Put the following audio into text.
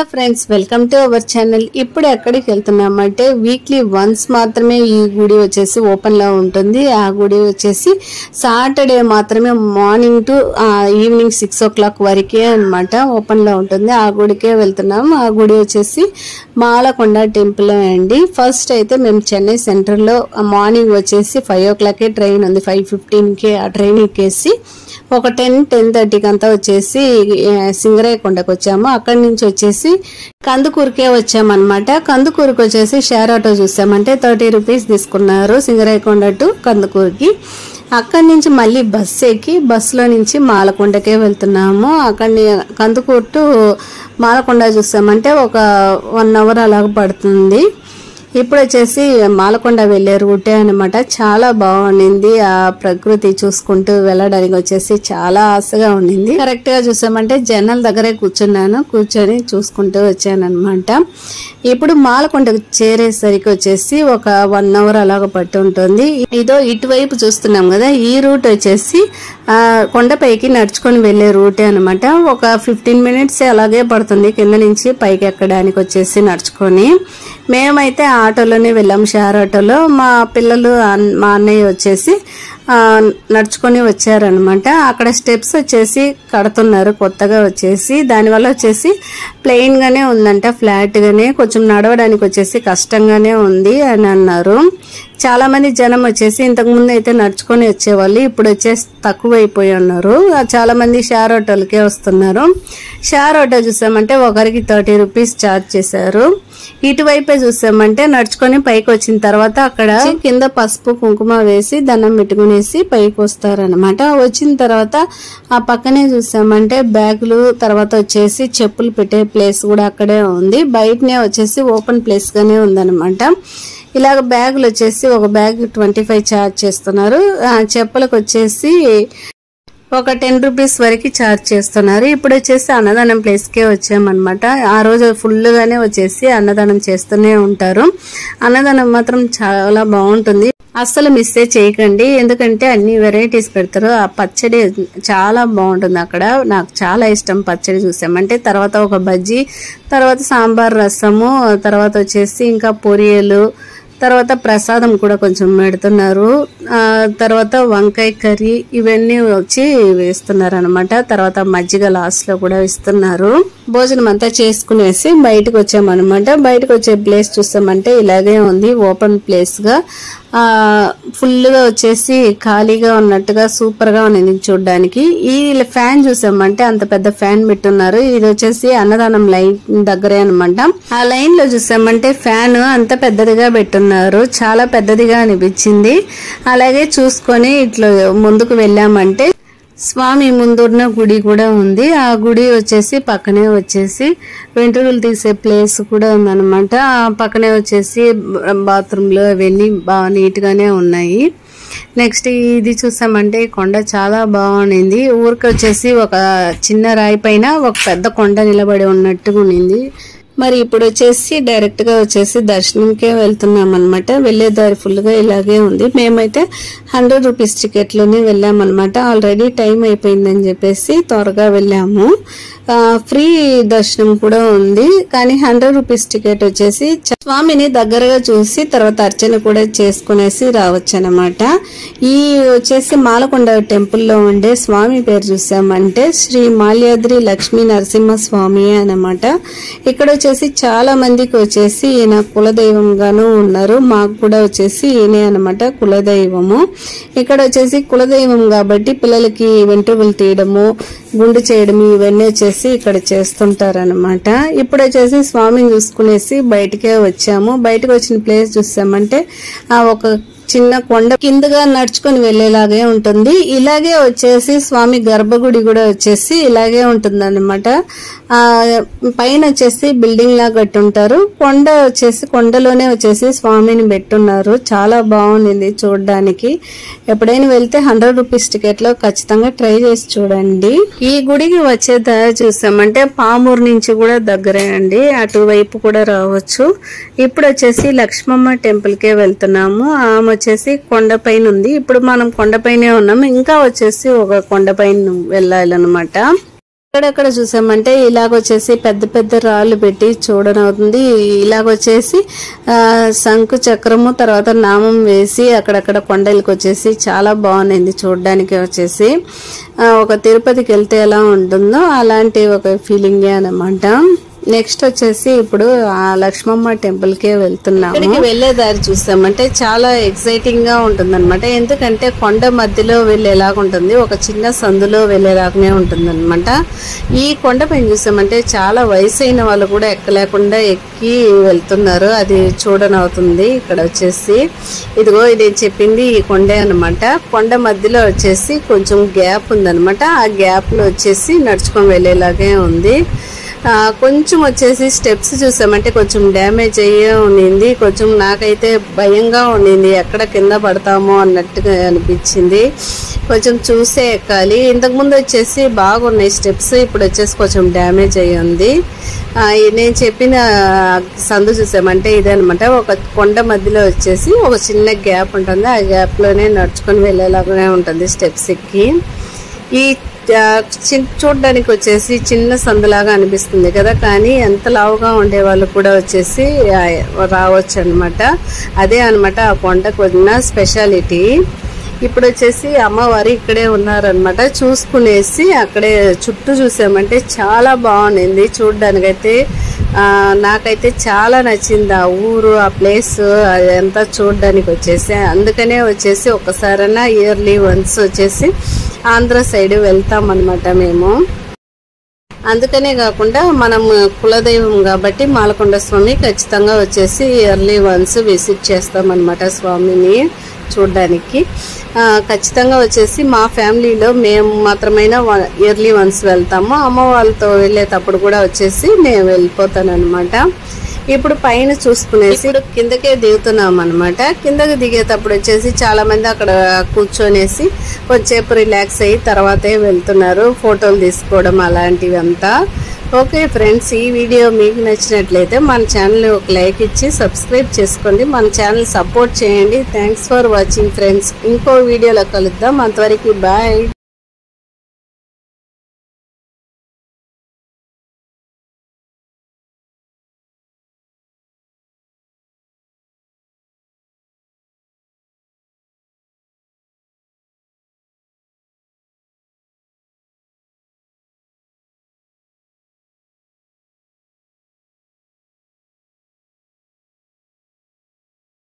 Friends welcome to our channel. ఇప్పుడు ఎక్కడికి వెళ్తున్నామంటే weekly once మాత్రమే ఈ గుడి వచ్చేసి ఓపెన్ లో ఉంటుంది. ఆ గుడి వచ్చేసి సాటర్డే మాత్రమే మార్నింగ్ టు ఈవినింగ్ 6 o'clock వరకే అన్నమాట ఓపెన్ లో ఉంటుంది. ఆ గుడికే వెళ్తున్నాం. ఆ గుడి వచ్చేసి మాలకొండ టెంపుల్ అండి. ఫస్ట్ అయితే మేము చెన్నై సెంటర్ లో మార్నింగ్ వచ్చేసి 5 o'clock ట్రైన్ ఉంది. 5:15 ఆ ట్రైన్ ఎక్కేసి ఒక 10-10:30 అంతా వచ్చేసి సింగరాయకొండకు వచ్చాము. అక్కడి నుంచి వచ్చేసి కందుకూరుకే వచ్చామన్నమాట. కందుకూరుకి వచ్చేసి షేర్ ఆటో చూసామంటే 30 రూపీస్ తీసుకున్నారు సింగరాయకొండ టు కందుకూరుకి. అక్కడి నుంచి మళ్ళీ బస్సు ఎక్కి బస్సులో నుంచి మాలకొండకే వెళ్తున్నాము. అక్కడి కందుకూరు టు మాలకొండ చూసామంటే ఒక 1 hour అలాగ పడుతుంది. ఇప్పుడు వచ్చేసి మాలకొండ వెళ్లే రూటే అనమాట. చాలా బాగుండింది. ఆ ప్రకృతి చూసుకుంటూ వెళ్ళడానికి వచ్చేసి చాలా ఆశగా ఉండింది. కరెక్ట్ గా చూసామంటే జనాల దగ్గరే కూర్చొని చూసుకుంటూ వచ్చాను అనమాట. ఇప్పుడు మాలకొండకు చేరేసరికి వచ్చేసి ఒక 1 hour అలాగ పట్టి ఉంటుంది. ఇదో ఇటువైపు చూస్తున్నాం కదా, ఈ రూట్ వచ్చేసి కొండపైకి నడుచుకొని వెళ్లే రూటే అనమాట. ఒక 15 minutes అలాగే పడుతుంది కింద నుంచి పైకి ఎక్కడానికి వచ్చేసి నడుచుకొని. మేమైతే ఆటోలోనే వెళ్ళాము, షేర్ ఆటోలో. మా పిల్లలు మా అన్నయ్య వచ్చేసి నడుచుకొని వచ్చారనమాట. అక్కడ స్టెప్స్ వచ్చేసి కడుతున్నారు కొత్తగా వచ్చేసి. దానివల్ల వచ్చేసి ప్లెయిన్ గానే ఉందంట, ఫ్లాట్ గానే, కొంచెం నడవడానికి వచ్చేసి కష్టంగానే ఉంది అని అన్నారు. చాలా మంది జనం వచ్చేసి ఇంతకు ముందు అయితే నడుచుకొని వచ్చేవాళ్ళు, ఇప్పుడు వచ్చేసి తక్కువైపోయి ఉన్నారు. చాలా మంది షేర్ ఆటోలకే వస్తున్నారు. షేర్ ఆటో చూసామంటే ఒకరికి 30 రూపీస్ ఛార్జ్ చేశారు. ఇటువైపే చూసామంటే నడుచుకొని పైకి వచ్చిన తర్వాత అక్కడ కింద పసుపు కుంకుమ వేసి దండం పెట్టుకునేసి పైకి వస్తారనమాట. వచ్చిన తర్వాత ఆ పక్కనే చూసామంటే బ్యాగులు, తర్వాత వచ్చేసి చెప్పులు పెట్టే ప్లేస్ కూడా అక్కడే ఉంది. బయటనే వచ్చేసి ఓపెన్ ప్లేస్ గానే ఉందన్నమాట. ఇలాగ బ్యాగులు వచ్చేసి ఒక బ్యాగ్ 25 ఛార్జ్ చేస్తున్నారు. చెప్పులకు వచ్చేసి ఒక 10 రూపీస్ వరకు ఛార్జ్ చేస్తున్నారు. ఇప్పుడు వచ్చేసి అన్నదానం ప్లేస్ కే వచ్చామన్నమాట. ఆ రోజు ఫుల్ గానే వచ్చేసి అన్నదానం చేస్తూనే ఉంటారు. అన్నదానం మాత్రం చాలా బాగుంటుంది, అస్సలు మిస్ చేయకండి. ఎందుకంటే అన్ని వెరైటీస్ పెడతారు. ఆ పచ్చడి చాలా బాగుంటుంది అక్కడ. నాకు చాలా ఇష్టం పచ్చడి చూసామంటే. తర్వాత ఒక బజ్జీ, తర్వాత సాంబార్ రసము, తర్వాత వచ్చేసి ఇంకా పొరియలు, తర్వాత ప్రసాదం కూడా కొంచెం పెడుతున్నారు. తర్వాత వంకాయ కర్రీ ఇవన్నీ వచ్చి వేస్తున్నారు అనమాట. తర్వాత మజ్జిగ లాస్ట్ లో కూడా ఇస్తున్నారు. భోజనం అంతా చేసుకునేసి బయటకు వచ్చామన్నమాట. బయటకు వచ్చే ప్లేస్ చూస్తామంటే ఇలాగే ఉంది, ఓపెన్ ప్లేస్ గా. ఫుల్ గా వచ్చేసి ఖాళీగా ఉన్నట్టుగా సూపర్ గా ఉంది చూడడానికి. ఈ ఫ్యాన్ చూసామంటే అంత పెద్ద ఫ్యాన్ పెట్టున్నారు. ఇది వచ్చేసి అన్నదానం లైన్ దగ్గరే అనమాట. ఆ లైన్ లో చూసామంటే ఫ్యాన్ అంత పెద్దదిగా పెట్టున్నారు, చాలా పెద్దదిగా అనిపించింది. అలాగే చూసుకొని ఇట్లా ముందుకు వెళ్ళామంటే స్వామి ముందున్న గుడి కూడా ఉంది. ఆ గుడి వచ్చేసి పక్కనే వచ్చేసి వెంట్రుకలు తీసే ప్లేస్ కూడా ఉందన్నమాట. ఆ పక్కనే వచ్చేసి బాత్రూమ్లు అవన్నీ బాగా నీట్ గానే ఉన్నాయి. నెక్స్ట్ ఇది చూసామంటే కొండ చాలా బాగుంది. ఊరికి వచ్చేసి ఒక చిన్న రాయి పైన ఒక పెద్ద కొండ నిలబడి ఉన్నట్టుగా ఉండింది. మరి ఇప్పుడు వచ్చేసి డైరెక్ట్ గా వచ్చేసి దర్శనంకే వెళ్తున్నాం అనమాట. వెళ్లే దారి ఫుల్ గా ఇలాగే ఉంది. మేమైతే 100 రూపీస్ టికెట్ లోనే వెళ్ళామన్నమాట. ఆల్రెడీ టైం అయిపోయిందని చెప్పేసి త్వరగా వెళ్ళాము. ఫ్రీ దర్శనం కూడా ఉంది, కానీ 100 రూపీస్ టికెట్ వచ్చేసి స్వామిని దగ్గరగా చూసి తర్వాత అర్చన కూడా చేసుకునేసి రావచ్చు అనమాట. ఈ వచ్చేసి మాలకొండ టెంపుల్ లో ఉండే స్వామి పేరు చూసామంటే శ్రీ మాల్యాద్రి లక్ష్మీ నరసింహ స్వామి అనమాట. ఇక్కడ వచ్చేసి చాలా మందికి వచ్చేసి ఈయన కులదైవంగాను ఉన్నారు. మాకు కూడా వచ్చేసి ఈయనే అనమాట కులదైవము. ఇక్కడ వచ్చేసి కులదైవం కాబట్టి పిల్లలకి వెంట్రుకలు తీయడము, గుండు చేయడము ఇవన్నీ వచ్చేసి ఇక్కడ చేస్తుంటారనమాట. ఇప్పుడు వచ్చేసి స్వామిని చూసుకునేసి బయటకే వచ్చాము. బయటకు వచ్చిన ప్లేస్ చూసామంటే ఒక చిన్న కొండ కిందగా నడుచుకొని వెళ్లేలాగే ఉంటుంది. ఇలాగే వచ్చేసి స్వామి గర్భగుడి కూడా వచ్చేసి ఇలాగే ఉంటుంది అనమాట. పైన వచ్చేసి బిల్డింగ్ లా కట్టుంటారు. కొండ వచ్చేసి కొండలోనే వచ్చేసి స్వామిని పెట్టున్నారు. చాలా బాగుంది చూడడానికి. ఎప్పుడైనా వెళ్తే 100 రూపీస్ టికెట్ లో ఖచ్చితంగా ట్రై చేసి చూడండి. ఈ గుడికి వచ్చే దారి చూసామంటే పామూరు నుంచి కూడా దగ్గరే అండి, అటువైపు కూడా రావచ్చు. ఇప్పుడు వచ్చేసి లక్ష్మమ్మ టెంపుల్ కే వెళ్తున్నాము. ఆమె వచ్చేసి కొండపైన ఉంది. ఇప్పుడు మనం కొండపైనే ఉన్నాము. ఇంకా వచ్చేసి ఒక కొండపైన వెళ్ళాలన్నమాట. ఇక్కడెక్కడ చూసామంటే ఇలాగొచ్చేసి పెద్ద పెద్ద రాళ్ళు పెట్టి చూడనవుతుంది. ఇలాగొచ్చేసి శంకు చక్రము తర్వాత నామం వేసి అక్కడక్కడ కొండలకు వచ్చేసి చాలా బాగుంది చూడడానికి. వచ్చేసి ఒక తిరుపతికి వెళ్తే ఎలా ఉంటుందో అలాంటి ఒక ఫీలింగే అన్నమాట. నెక్స్ట్ వచ్చేసి ఇప్పుడు ఆ లక్ష్మమ్మ టెంపుల్ కే వెళ్తున్నాము. ఇక్కడికి వెళ్లే దారి చూసామంటే చాలా ఎక్సైటింగ్ గా ఉంటుంది అనమాట. ఎందుకంటే కొండ మధ్యలో వెళ్ళేలాగుంటుంది, ఒక చిన్న సందులో వెళ్ళేలాగానే ఉంటుంది అనమాట. ఈ కొండ పైన చూసామంటే చాలా వయసు అయిన వాళ్ళు కూడా ఎక్కలేకుండా ఎక్కి వెళ్తున్నారు, అది చూడనవుతుంది. ఇక్కడ వచ్చేసి ఇదిగో ఇది చెప్పింది ఈ కొండే అనమాట. కొండ మధ్యలో వచ్చేసి కొంచెం గ్యాప్ ఉందనమాట. ఆ గ్యాప్ లో వచ్చేసి నడుచుకొని వెళ్ళేలాగే ఉంది. కొంచెం వచ్చేసి స్టెప్స్ చూసామంటే కొంచెం డ్యామేజ్ అయ్యే ఉండింది. కొంచెం నాకైతే భయంగా ఉండింది, ఎక్కడ కింద పడతామో అన్నట్టుగా అనిపించింది. కొంచెం చూసే ఎక్కాలి. ఇంతకుముందు వచ్చేసి బాగున్నాయి స్టెప్స్, ఇప్పుడు వచ్చేసి కొంచెం డ్యామేజ్ అయ్యి ఉంది. నేను చెప్పిన సందు చూసామంటే ఇదే అనమాట. ఒక కొండ మధ్యలో వచ్చేసి ఒక చిన్న గ్యాప్ ఉంటుంది, ఆ గ్యాప్ లోనే నడుచుకొని వెళ్ళేలాగానే ఉంటుంది స్టెప్స్ ఎక్కి. ఈ చూడడానికి వచ్చేసి చిన్న సందులాగా అనిపిస్తుంది కదా, కానీ ఎంత లావుగా ఉండే వాళ్ళు కూడా వచ్చేసి రావచ్చు అనమాట. అదే అనమాట ఆ కొండకు ఉన్న స్పెషాలిటీ. ఇప్పుడు వచ్చేసి అమ్మవారు ఇక్కడే ఉన్నారనమాట. చూసుకునేసి అక్కడే చుట్టూ చూసామంటే చాలా బాగుంది చూడడానికైతే. నాకైతే చాలా నచ్చింది ఆ ఊరు, ఆ ప్లేస్ అదంతా చూడడానికి వచ్చేసి. అందుకనే వచ్చేసి ఒకసారైనా ఇయర్లీ వన్స్ వచ్చేసి ఆంధ్ర సైడ్ వెళ్తాం అనమాట మేము. అందుకనే కాకుండా మనం కులదైవం కాబట్టి మాలకొండ స్వామి ఖచ్చితంగా వచ్చేసి ఇయర్లీ వన్స్ విజిట్ చేస్తాం అనమాట స్వామిని చూడడానికి. ఖచ్చితంగా వచ్చేసి మా ఫ్యామిలీలో మేము మాత్రమైనా ఇయర్లీ వన్స్ వెళ్తాము. అమ్మ వాళ్ళతో వెళ్ళేటప్పుడు కూడా వచ్చేసి నేను వెళ్ళిపోతాను అనమాట. ఇప్పుడు పైన చూసుకునేసి కిందకే దిగుతున్నాం అనమాట. కిందకి దిగేటప్పుడు వచ్చేసి చాలా మంది అక్కడ కూర్చొనేసి కొంచెంసేపు రిలాక్స్ అయ్యి తర్వాతే వెళ్తున్నారు, ఫోటోలు తీసుకోవడం అలాంటివి అంతా. ఓకే ఫ్రెండ్స్, ఈ వీడియో మీకు నచ్చినట్లయితే మన ఛానల్ ఒక లైక్ ఇచ్చి సబ్స్క్రైబ్ చేసుకోండి, మన ఛానల్ సపోర్ట్ చేయండి. Thanks for watching friends. ఇంకో వీడియోలో కలుద్దాం, అంతవరకు బాయ్.